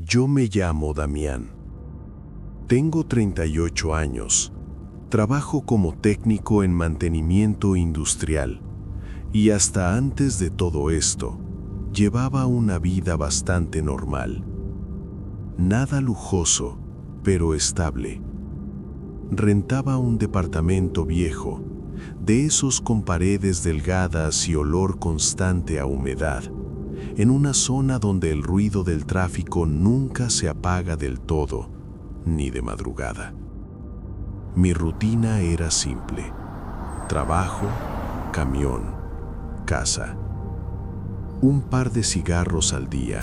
Yo me llamo Damián. Tengo 38 años. Trabajo como técnico en mantenimiento industrial. Y hasta antes de todo esto, llevaba una vida bastante normal. Nada lujoso, pero estable. Rentaba un departamento viejo, de esos con paredes delgadas y olor constante a humedad, en una zona donde el ruido del tráfico nunca se apaga del todo, ni de madrugada. Mi rutina era simple: trabajo, camión, casa. Un par de cigarros al día,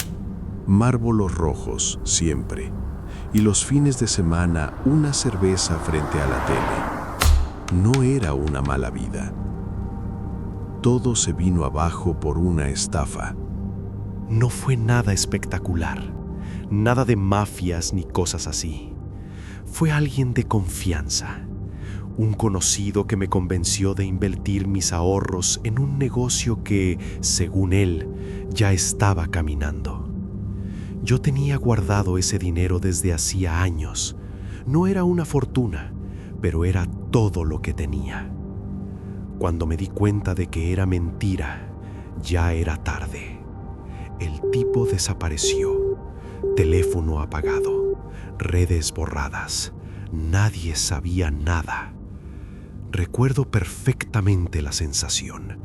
Márlboros rojos siempre, y los fines de semana una cerveza frente a la tele. No era una mala vida. Todo se vino abajo por una estafa. No fue nada espectacular, nada de mafias ni cosas así. Fue alguien de confianza, un conocido que me convenció de invertir mis ahorros en un negocio que, según él, ya estaba caminando. Yo tenía guardado ese dinero desde hacía años. No era una fortuna, pero era todo lo que tenía. Cuando me di cuenta de que era mentira, ya era tarde. El tipo desapareció, teléfono apagado, redes borradas. Nadie sabía nada. Recuerdo perfectamente la sensación.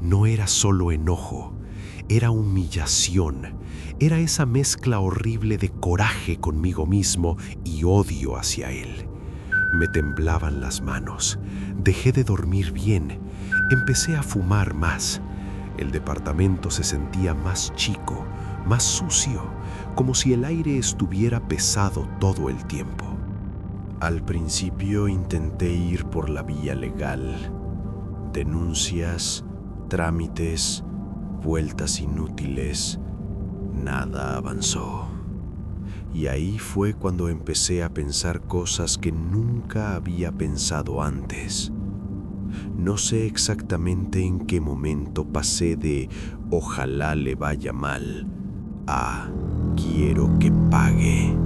No era solo enojo, era humillación. Era esa mezcla horrible de coraje conmigo mismo y odio hacia él. Me temblaban las manos, dejé de dormir bien, empecé a fumar más. El departamento se sentía más chico, más sucio, como si el aire estuviera pesado todo el tiempo. Al principio intenté ir por la vía legal. Denuncias, trámites, vueltas inútiles. Nada avanzó. Y ahí fue cuando empecé a pensar cosas que nunca había pensado antes. No sé exactamente en qué momento pasé de ojalá le vaya mal a quiero que pague.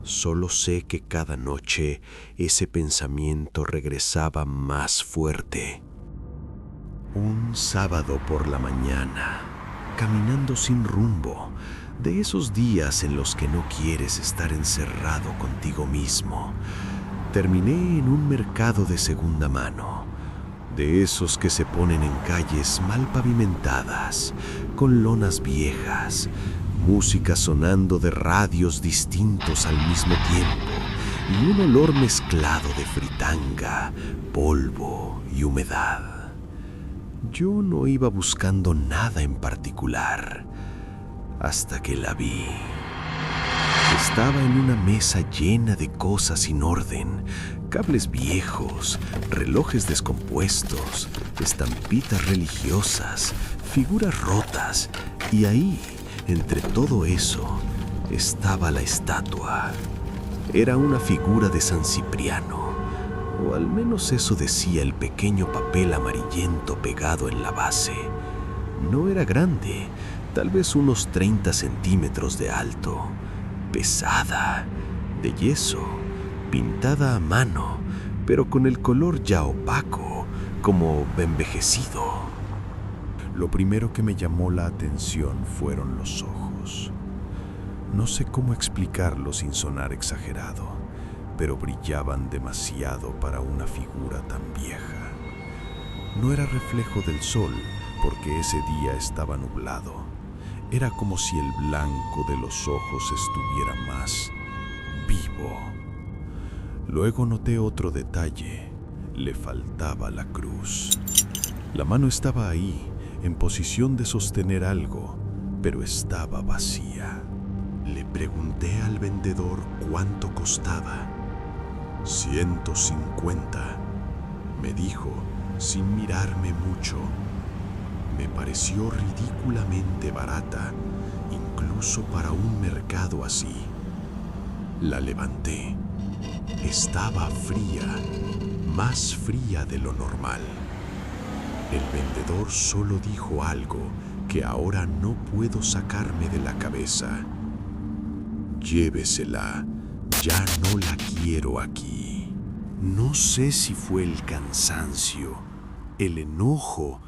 Solo sé que cada noche ese pensamiento regresaba más fuerte. Un sábado por la mañana, caminando sin rumbo, de esos días en los que no quieres estar encerrado contigo mismo, terminé en un mercado de segunda mano, de esos que se ponen en calles mal pavimentadas, con lonas viejas, música sonando de radios distintos al mismo tiempo y un olor mezclado de fritanga, polvo y humedad. Yo no iba buscando nada en particular, hasta que la vi. Estaba en una mesa llena de cosas sin orden, cables viejos, relojes descompuestos, estampitas religiosas, figuras rotas, y ahí, entre todo eso, estaba la estatua. Era una figura de San Cipriano, o al menos eso decía el pequeño papel amarillento pegado en la base. No era grande, tal vez unos 30 centímetros de alto, pesada, de yeso, pintada a mano, pero con el color ya opaco, como envejecido. Lo primero que me llamó la atención fueron los ojos. No sé cómo explicarlo sin sonar exagerado, pero brillaban demasiado para una figura tan vieja. No era reflejo del sol, porque ese día estaba nublado. Era como si el blanco de los ojos estuviera más vivo. Luego noté otro detalle. Le faltaba la cruz. La mano estaba ahí, en posición de sostener algo, pero estaba vacía. Le pregunté al vendedor cuánto costaba. 150, me dijo, sin mirarme mucho. Me pareció ridículamente barata, incluso para un mercado así. La levanté. Estaba fría, más fría de lo normal. El vendedor solo dijo algo que ahora no puedo sacarme de la cabeza. Llévesela, ya no la quiero aquí. No sé si fue el cansancio, el enojo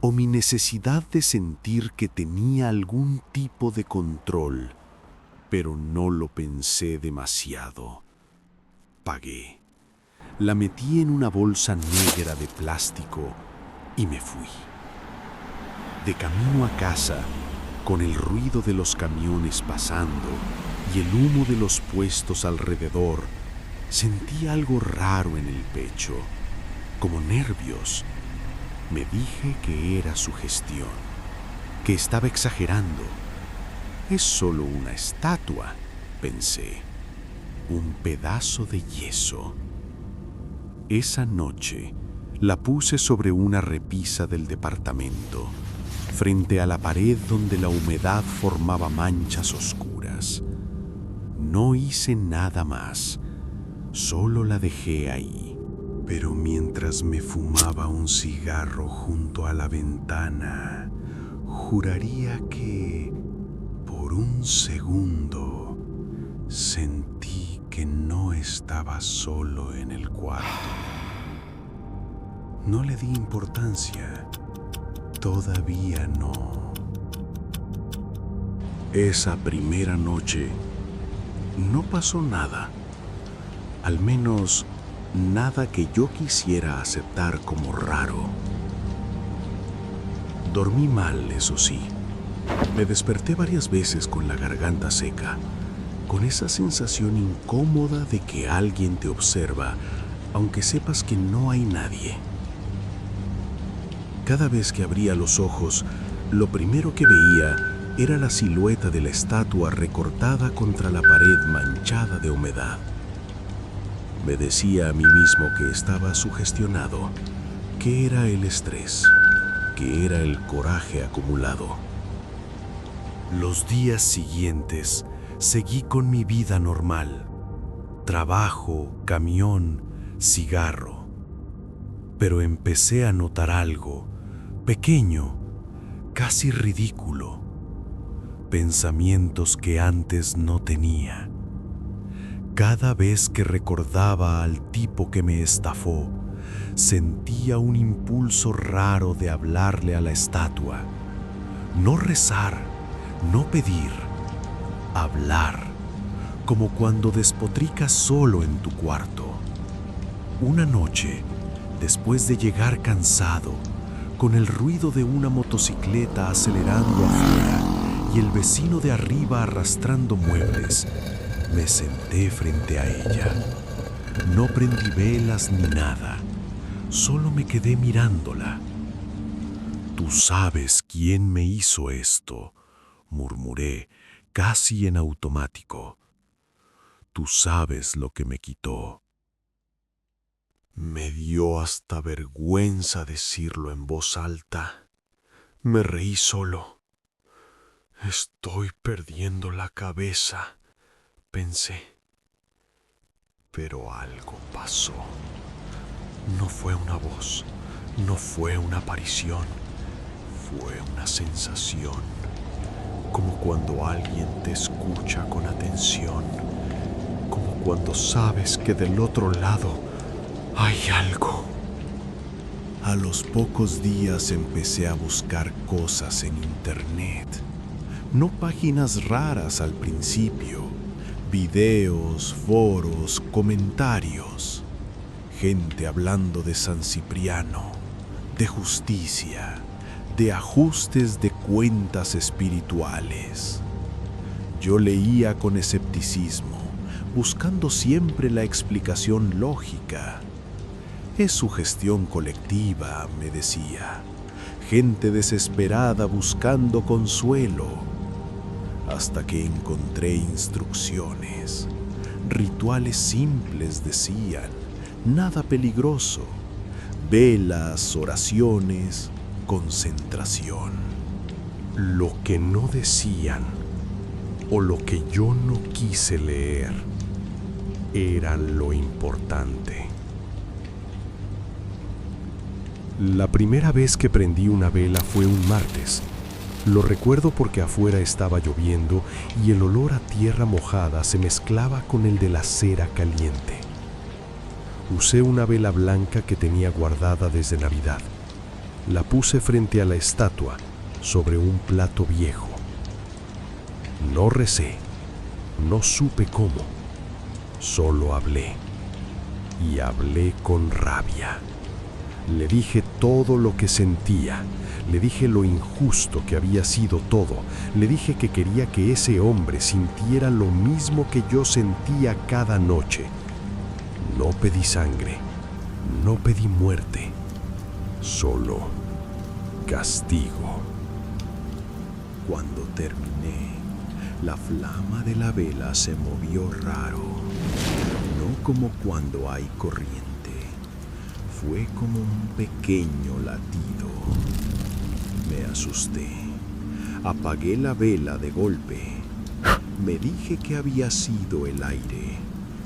o mi necesidad de sentir que tenía algún tipo de control, pero no lo pensé demasiado. Pagué. La metí en una bolsa negra de plástico y me fui. De camino a casa, con el ruido de los camiones pasando y el humo de los puestos alrededor, sentí algo raro en el pecho, como nervios. Me dije que era sugestión, que estaba exagerando. Es solo una estatua, pensé, un pedazo de yeso. Esa noche la puse sobre una repisa del departamento, frente a la pared donde la humedad formaba manchas oscuras. No hice nada más, solo la dejé ahí. Pero mientras me fumaba un cigarro junto a la ventana, juraría que, por un segundo, sentí que no estaba solo en el cuarto. No le di importancia. Todavía no. Esa primera noche no pasó nada. Al menos nada que yo quisiera aceptar como raro. Dormí mal, eso sí. Me desperté varias veces con la garganta seca, con esa sensación incómoda de que alguien te observa, aunque sepas que no hay nadie. Cada vez que abría los ojos, lo primero que veía era la silueta de la estatua recortada contra la pared manchada de humedad. Me decía a mí mismo que estaba sugestionado, que era el estrés, que era el coraje acumulado. Los días siguientes seguí con mi vida normal. Trabajo, camión, cigarro. Pero empecé a notar algo, pequeño, casi ridículo. Pensamientos que antes no tenía. Cada vez que recordaba al tipo que me estafó, sentía un impulso raro de hablarle a la estatua. No rezar, no pedir, hablar, como cuando despotricas solo en tu cuarto. Una noche, después de llegar cansado, con el ruido de una motocicleta acelerando afuera y el vecino de arriba arrastrando muebles, me senté frente a ella. No prendí velas ni nada, solo me quedé mirándola. «Tú sabes quién me hizo esto», murmuré, casi en automático. «Tú sabes lo que me quitó». Me dio hasta vergüenza decirlo en voz alta. Me reí solo. «Estoy perdiendo la cabeza», pensé. Pero algo pasó. No fue una voz, no fue una aparición, fue una sensación. Como cuando alguien te escucha con atención, como cuando sabes que del otro lado hay algo. A los pocos días empecé a buscar cosas en internet. No páginas raras al principio, videos, foros, comentarios. Gente hablando de San Cipriano, de justicia, de ajustes de cuentas espirituales. Yo leía con escepticismo, buscando siempre la explicación lógica. Es sugestión colectiva, me decía. Gente desesperada buscando consuelo. Hasta que encontré instrucciones. Rituales simples, decían. Nada peligroso. Velas, oraciones, concentración. Lo que no decían, o lo que yo no quise leer, era lo importante. La primera vez que prendí una vela fue un martes. Lo recuerdo porque afuera estaba lloviendo y el olor a tierra mojada se mezclaba con el de la cera caliente. Usé una vela blanca que tenía guardada desde Navidad. La puse frente a la estatua, sobre un plato viejo. No recé, no supe cómo, solo hablé. Y hablé con rabia. Le dije todo lo que sentía. Le dije lo injusto que había sido todo. Le dije que quería que ese hombre sintiera lo mismo que yo sentía cada noche. No pedí sangre, no pedí muerte, solo castigo. Cuando terminé, la flama de la vela se movió raro, no como cuando hay corriente. Fue como un pequeño latido. Me asusté. Apagué la vela de golpe. Me dije que había sido el aire,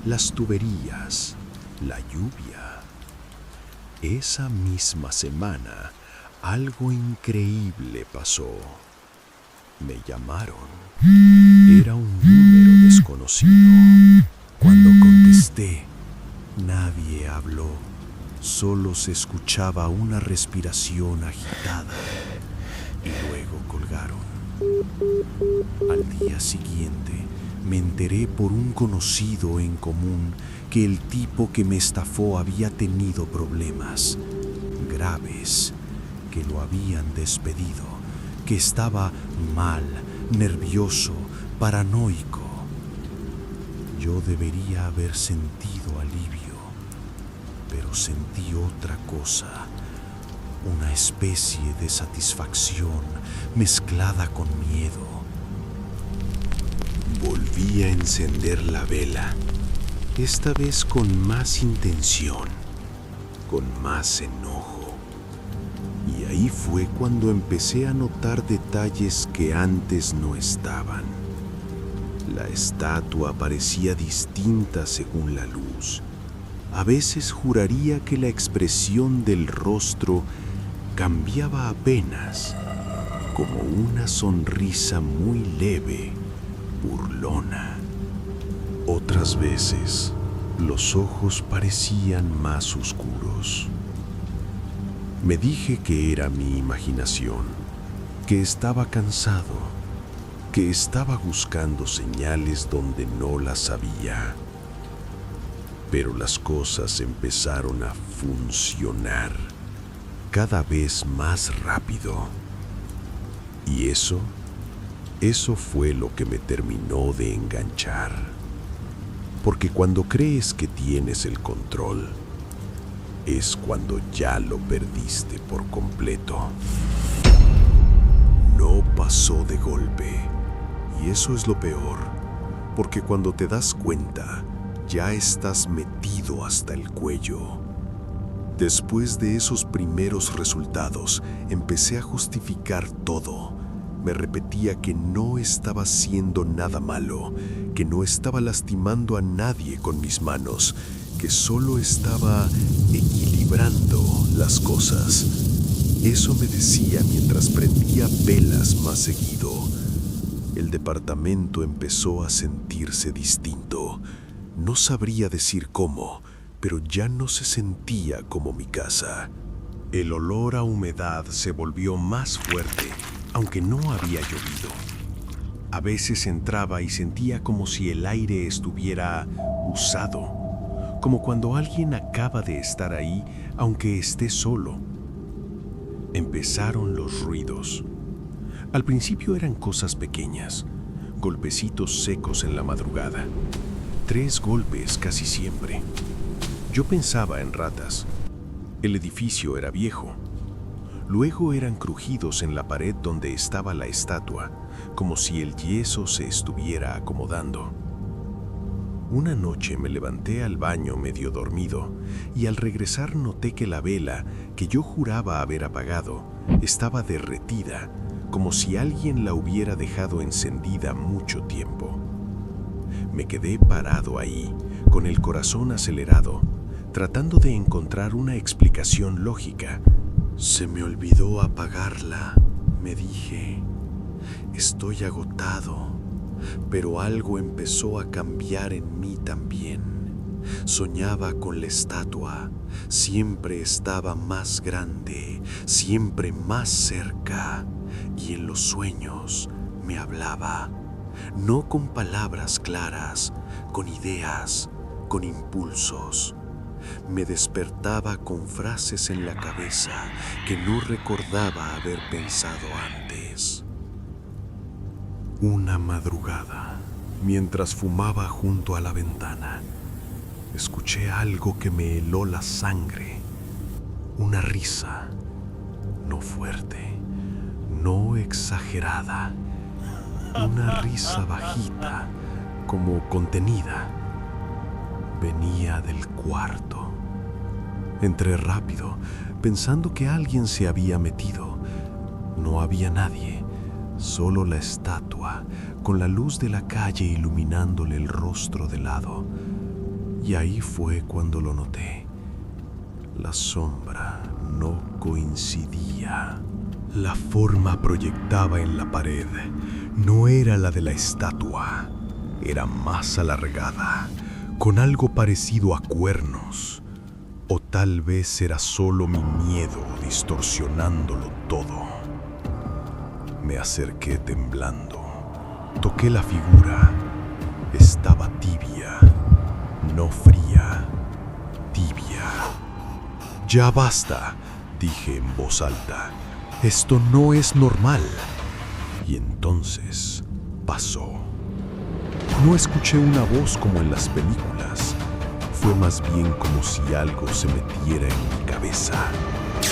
las tuberías, la lluvia. Esa misma semana, algo increíble pasó. Me llamaron. Era un número desconocido. Cuando contesté, nadie habló. Solo se escuchaba una respiración agitada y luego colgaron. Al día siguiente me enteré por un conocido en común que el tipo que me estafó había tenido problemas graves, que lo habían despedido, que estaba mal, nervioso, paranoico. Yo debería haber sentido alivio, pero sentí otra cosa, una especie de satisfacción mezclada con miedo. Volví a encender la vela, esta vez con más intención, con más enojo. Y ahí fue cuando empecé a notar detalles que antes no estaban. La estatua parecía distinta según la luz. A veces juraría que la expresión del rostro cambiaba apenas, como una sonrisa muy leve, burlona. Otras veces, los ojos parecían más oscuros. Me dije que era mi imaginación, que estaba cansado, que estaba buscando señales donde no las había. Pero las cosas empezaron a funcionar cada vez más rápido. Y eso fue lo que me terminó de enganchar. Porque cuando crees que tienes el control, es cuando ya lo perdiste por completo. No pasó de golpe. Y eso es lo peor, porque cuando te das cuenta, ya estás metido hasta el cuello. Después de esos primeros resultados, empecé a justificar todo. Me repetía que no estaba haciendo nada malo, que no estaba lastimando a nadie con mis manos, que solo estaba equilibrando las cosas. Eso me decía mientras prendía velas más seguido. El departamento empezó a sentirse distinto. No sabría decir cómo, pero ya no se sentía como mi casa. El olor a humedad se volvió más fuerte, aunque no había llovido. A veces entraba y sentía como si el aire estuviera usado, como cuando alguien acaba de estar ahí, aunque esté solo. Empezaron los ruidos. Al principio eran cosas pequeñas, golpecitos secos en la madrugada. 3 golpes casi siempre. Yo pensaba en ratas. El edificio era viejo. Luego eran crujidos en la pared donde estaba la estatua, como si el yeso se estuviera acomodando. Una noche me levanté al baño medio dormido y al regresar noté que la vela, que yo juraba haber apagado, estaba derretida, como si alguien la hubiera dejado encendida mucho tiempo. Me quedé parado ahí, con el corazón acelerado, tratando de encontrar una explicación lógica. Se me olvidó apagarla, me dije. Estoy agotado, pero algo empezó a cambiar en mí también. Soñaba con la estatua, siempre estaba más grande, siempre más cerca, y en los sueños me hablaba, no con palabras claras, con ideas, con impulsos. Me despertaba con frases en la cabeza que no recordaba haber pensado antes. Una madrugada, mientras fumaba junto a la ventana, escuché algo que me heló la sangre. Una risa, no fuerte, no exagerada. Una risa bajita, como contenida. Venía del cuarto. Entré rápido, pensando que alguien se había metido. No había nadie, solo la estatua, con la luz de la calle iluminándole el rostro de lado. Y ahí fue cuando lo noté. La sombra no coincidía. La forma proyectada en la pared no era la de la estatua, era más alargada, con algo parecido a cuernos. O tal vez era solo mi miedo distorsionándolo todo. Me acerqué temblando. Toqué la figura. Estaba tibia, no fría, tibia. Ya basta, dije en voz alta. Esto no es normal. Y entonces pasó. No escuché una voz como en las películas. Fue más bien como si algo se metiera en mi cabeza.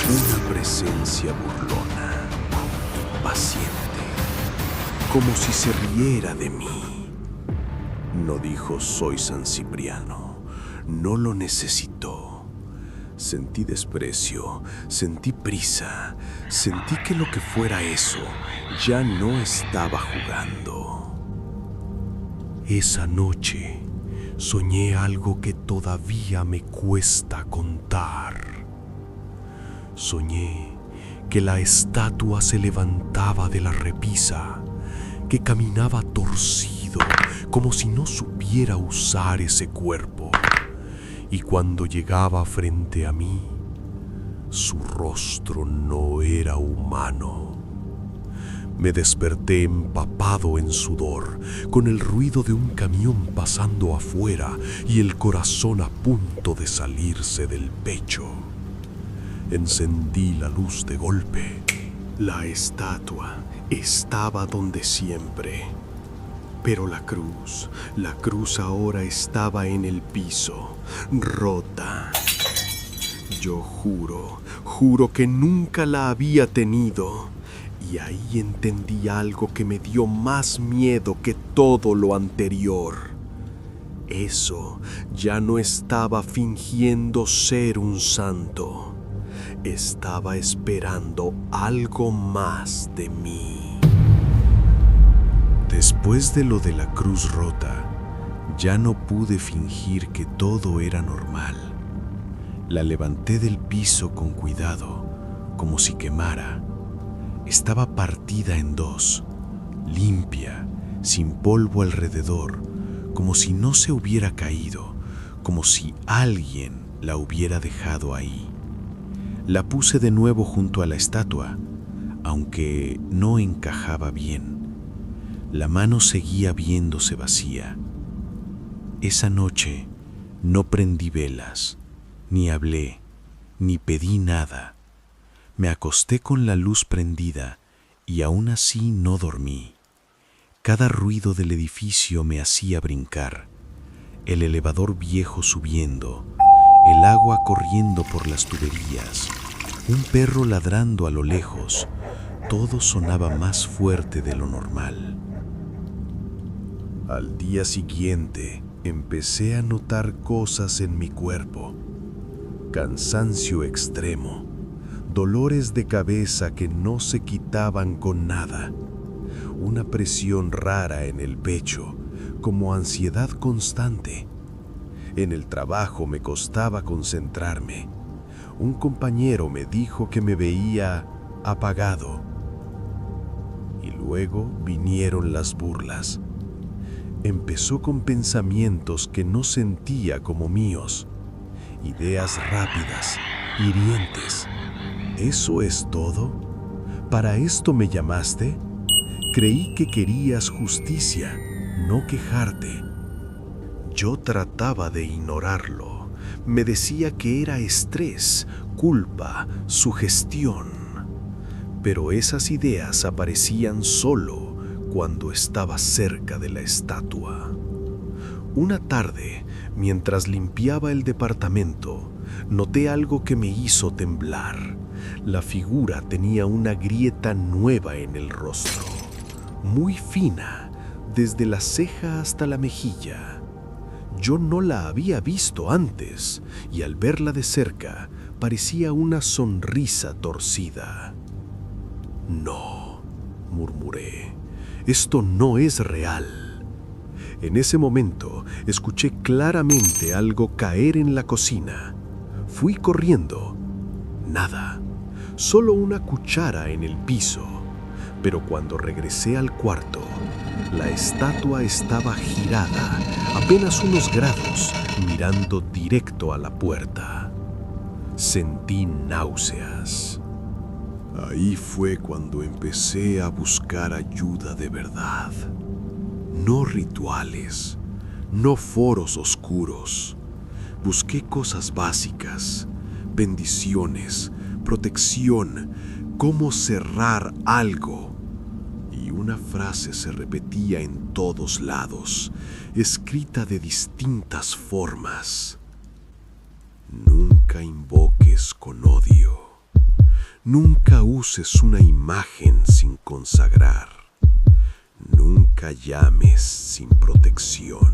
Una presencia burlona, impaciente, como si se riera de mí. No dijo soy San Cipriano, no lo necesitó. Sentí desprecio, sentí prisa, sentí que lo que fuera eso ya no estaba jugando. Esa noche soñé algo que todavía me cuesta contar. Soñé que la estatua se levantaba de la repisa, que caminaba torcido, como si no supiera usar ese cuerpo. Y cuando llegaba frente a mí, su rostro no era humano. Me desperté empapado en sudor, con el ruido de un camión pasando afuera y el corazón a punto de salirse del pecho. Encendí la luz de golpe. La estatua estaba donde siempre. Pero la cruz ahora estaba en el piso, rota. Yo juro que nunca la había tenido. Y ahí entendí algo que me dio más miedo que todo lo anterior. Eso ya no estaba fingiendo ser un santo. Estaba esperando algo más de mí. Después de lo de la cruz rota, ya no pude fingir que todo era normal. La levanté del piso con cuidado, como si quemara. Estaba partida en dos, limpia, sin polvo alrededor, como si no se hubiera caído, como si alguien la hubiera dejado ahí. La puse de nuevo junto a la estatua, aunque no encajaba bien. La mano seguía viéndose vacía. Esa noche no prendí velas, ni hablé, ni pedí nada. Me acosté con la luz prendida y aún así no dormí. Cada ruido del edificio me hacía brincar. El elevador viejo subiendo, el agua corriendo por las tuberías, un perro ladrando a lo lejos, todo sonaba más fuerte de lo normal. Al día siguiente, empecé a notar cosas en mi cuerpo. Cansancio extremo, dolores de cabeza que no se quitaban con nada, una presión rara en el pecho, como ansiedad constante. En el trabajo me costaba concentrarme. Un compañero me dijo que me veía apagado. Y Luego vinieron las burlas. Empezó con pensamientos que no sentía como míos, ideas rápidas, hirientes. ¿Eso es todo? ¿Para esto me llamaste? Creí que querías justicia, no quejarte. Yo trataba de ignorarlo. Me decía que era estrés, culpa, sugestión. Pero esas ideas aparecían solo cuando estaba cerca de la estatua. Una tarde, mientras limpiaba el departamento, noté algo que me hizo temblar. La figura tenía una grieta nueva en el rostro, muy fina, desde la ceja hasta la mejilla. Yo no la había visto antes, y al verla de cerca, parecía una sonrisa torcida. «No», murmuré, «esto no es real». En ese momento, escuché claramente algo caer en la cocina. Fui corriendo. Nada, solo una cuchara en el piso. Pero cuando regresé al cuarto, la estatua estaba girada apenas unos grados, mirando directo a la puerta. Sentí náuseas. Ahí fue cuando empecé a buscar ayuda de verdad. No rituales, no foros oscuros. Busqué cosas básicas, bendiciones, protección, cómo cerrar algo. Y una frase se repetía en todos lados, escrita de distintas formas. Nunca invoques con odio. Nunca uses una imagen sin consagrar. Nunca llames sin protección.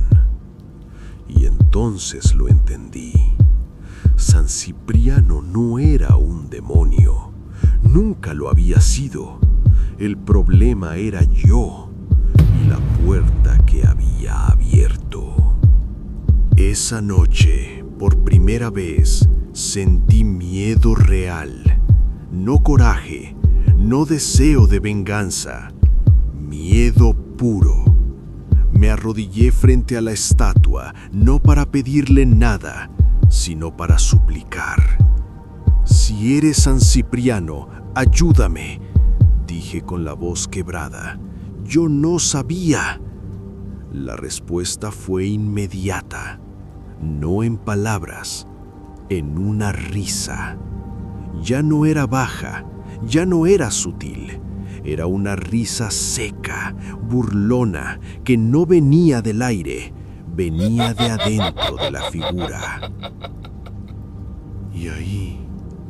Y entonces lo entendí. San Cipriano no era un demonio. Nunca lo había sido. El problema era yo y la puerta que había abierto. Esa noche, por primera vez, sentí miedo real. No coraje, no deseo de venganza. Miedo puro. Me arrodillé frente a la estatua, no para pedirle nada, sino para suplicar. «Si eres San Cipriano, ayúdame», dije con la voz quebrada. «Yo no sabía». La respuesta fue inmediata, no en palabras, en una risa. Ya no era baja, ya no era sutil. Era una risa seca, burlona, que no venía del aire, venía de adentro de la figura. Y ahí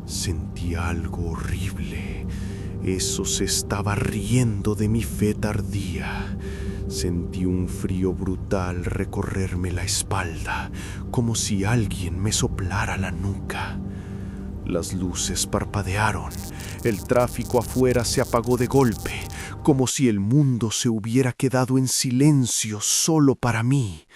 sentí algo horrible. Eso se estaba riendo de mi fe tardía. Sentí un frío brutal recorrerme la espalda, como si alguien me soplara la nuca. Las luces parpadearon. El tráfico afuera se apagó de golpe, como si el mundo se hubiera quedado en silencio solo para mí.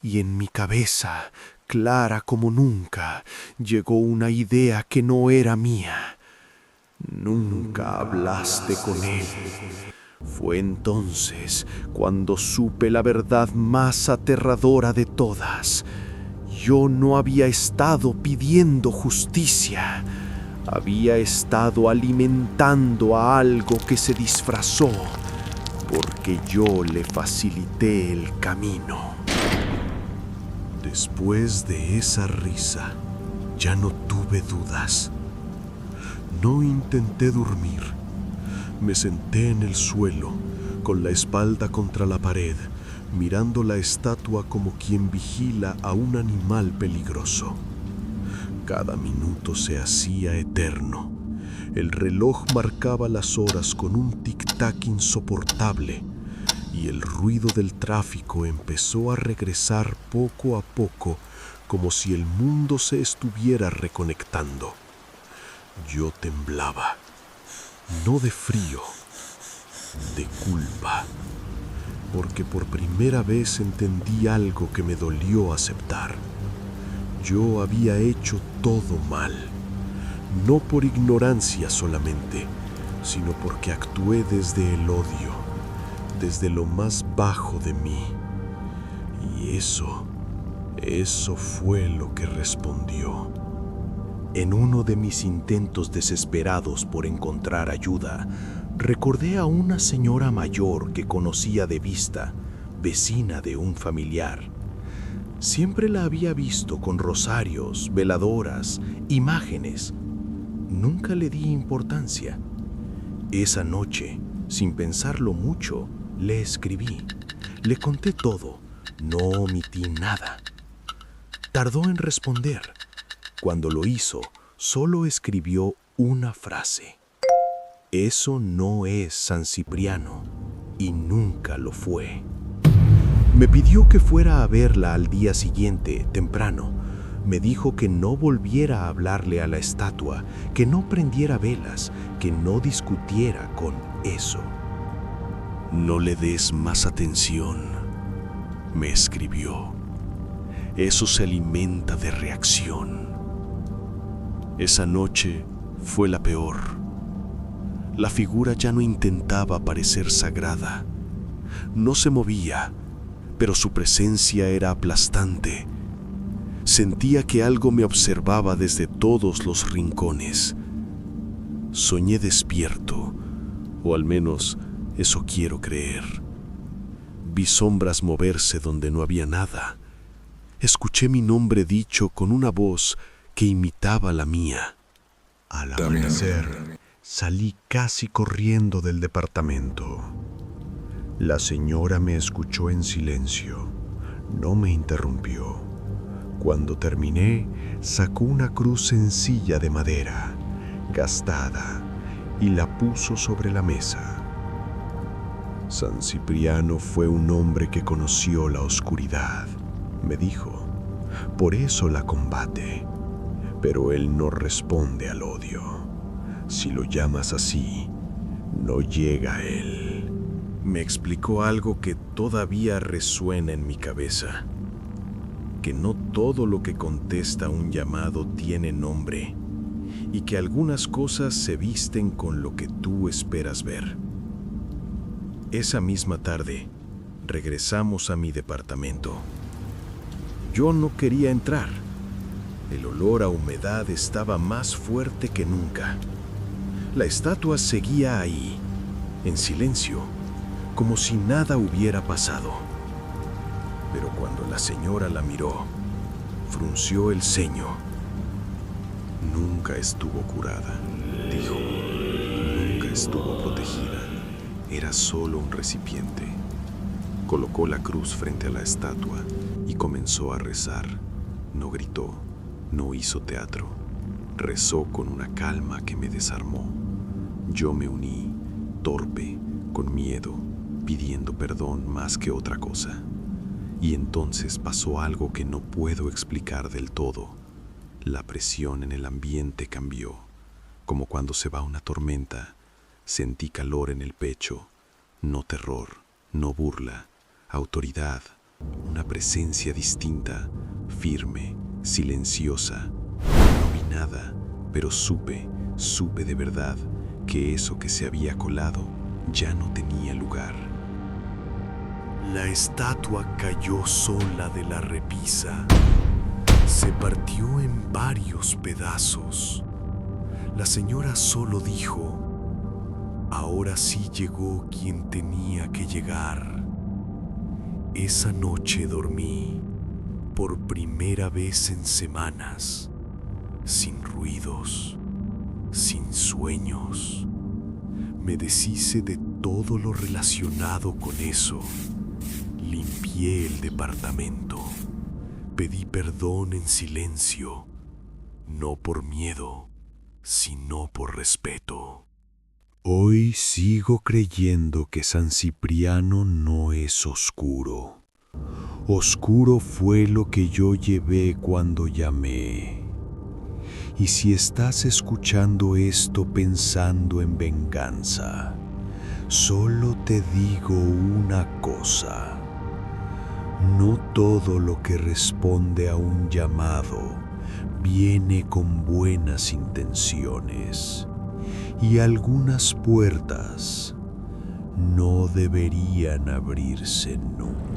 Y en mi cabeza, clara como nunca, llegó una idea que no era mía. «Nunca hablaste con él». Fue entonces cuando supe la verdad más aterradora de todas. Yo no había estado pidiendo justicia. Había estado alimentando a algo que se disfrazó, porque yo le facilité el camino. Después de esa risa, ya no tuve dudas. No intenté dormir. Me senté en el suelo, con la espalda contra la pared, mirando la estatua como quien vigila a un animal peligroso. Cada minuto se hacía eterno. El reloj marcaba las horas con un tic-tac insoportable, y el ruido del tráfico empezó a regresar poco a poco, como si el mundo se estuviera reconectando. Yo temblaba, no de frío, de culpa, porque por primera vez entendí algo que me dolió aceptar. Yo había hecho todo mal, no por ignorancia solamente, sino porque actué desde el odio, desde lo más bajo de mí. Y eso fue lo que respondió. En uno de mis intentos desesperados por encontrar ayuda, recordé a una señora mayor que conocía de vista, vecina de un familiar. Siempre la había visto con rosarios, veladoras, imágenes. Nunca le di importancia. Esa noche, sin pensarlo mucho, le escribí. Le conté todo, no omití nada. Tardó en responder. Cuando lo hizo, solo escribió una frase. Eso no es San Cipriano, y nunca lo fue. Me pidió que fuera a verla al día siguiente, temprano. Me dijo que no volviera a hablarle a la estatua, que no prendiera velas, que no discutiera con eso. No le des más atención, me escribió. Eso se alimenta de reacción. Esa noche fue la peor. La figura ya no intentaba parecer sagrada. No se movía, pero su presencia era aplastante. Sentía que algo me observaba desde todos los rincones. Soñé despierto, o al menos eso quiero creer. Vi sombras moverse donde no había nada. Escuché mi nombre dicho con una voz que imitaba la mía. Al amanecer, salí casi corriendo del departamento. La señora me escuchó en silencio. No me interrumpió. Cuando terminé, sacó una cruz sencilla de madera, gastada, y la puso sobre la mesa. San Cipriano fue un hombre que conoció la oscuridad, me dijo. Por eso la combate. Pero él no responde al odio. Si lo llamas así, no llega a él. Me explicó algo que todavía resuena en mi cabeza. Que no todo lo que contesta un llamado tiene nombre y que algunas cosas se visten con lo que tú esperas ver. Esa misma tarde, regresamos a mi departamento. Yo no quería entrar. El olor a humedad estaba más fuerte que nunca. La estatua seguía ahí, en silencio, como si nada hubiera pasado. Pero cuando la señora la miró, frunció el ceño. Nunca estuvo curada, dijo. Nunca estuvo protegida. Era solo un recipiente. Colocó la cruz frente a la estatua y comenzó a rezar. No gritó, no hizo teatro. Rezó con una calma que me desarmó. Yo me uní, torpe, con miedo, pidiendo perdón más que otra cosa. Y entonces pasó algo que no puedo explicar del todo. La presión en el ambiente cambió. Como cuando se va una tormenta, sentí calor en el pecho. No terror, no burla, autoridad. Una presencia distinta, firme, silenciosa. No vi nada, pero supe de verdad que eso que se había colado ya no tenía lugar. La estatua cayó sola de la repisa. Se partió en varios pedazos. La señora solo dijo: ahora sí llegó quien tenía que llegar. Esa noche dormí, por primera vez en semanas, sin ruidos, sin sueños. Me deshice de todo lo relacionado con eso. Limpié el departamento. Pedí perdón en silencio, no por miedo, sino por respeto. Hoy sigo creyendo que San Cipriano no es oscuro. Oscuro fue lo que yo llevé cuando llamé. Y si estás escuchando esto pensando en venganza, solo te digo una cosa. No todo lo que responde a un llamado viene con buenas intenciones. y algunas puertas no deberían abrirse nunca.